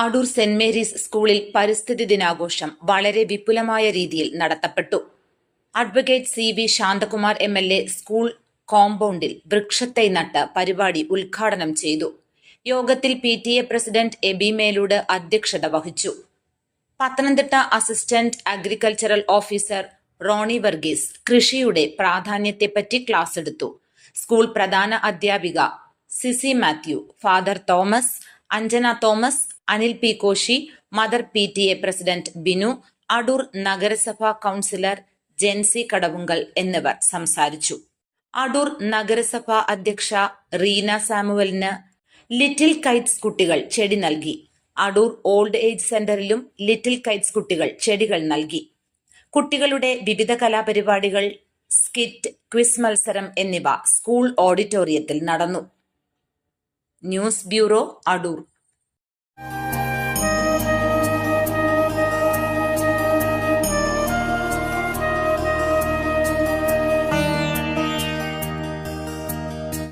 Adoor saint Mary's സ്കൂളിൽ പരിസ്ഥിതി ദിനാഘോഷം വളരെ വിപുലമായ രീതിയിൽ നടത്തപ്പെട്ടു. Advocate CV Shanthakumar MLA school കോമ്പൗണ്ടിൽ വൃക്ഷത്തൈ നട്ട് പരിപാടി ഉദ്ഘാടനം ചെയ്തു. യോഗത്തിൽ PTA പ്രസിഡന്റ് എബി മേലൂട് അധ്യക്ഷത വഹിച്ചു. Pathanamthitta assistant agricultural officer Rony Varghese കൃഷിയുടെ പ്രാധാന്യത്തെപ്പറ്റി ക്ലാസ് എടുത്തു. സ്കൂൾ പ്രധാന അധ്യാപിക Sisy Mathew, father Thomas, Anjana Thomas, Anil P Koshy, mother PTA president Binu, Adoor നഗരസഭാ കൗൺസിലർ ജെൻസി കടവുങ്കൽ എന്നിവർ സംസാരിച്ചു. അടൂർ നഗരസഭാ അധ്യക്ഷ റീന സാമുവലിന് ലിറ്റിൽ കൈറ്റ്സ് കുട്ടികൾ ചെടി നൽകി. അടൂർ ഓൾഡ് ഏജ് സെന്ററിലും ലിറ്റിൽ കൈറ്റ്സ് കുട്ടികൾ ചെടികൾ നൽകി. കുട്ടികളുടെ വിവിധ കലാപരിപാടികൾ, സ്കിറ്റ്, ക്വിസ് മത്സരം എന്നിവ സ്കൂൾ ഓഡിറ്റോറിയത്തിൽ നടന്നു. News bureau, Adoor.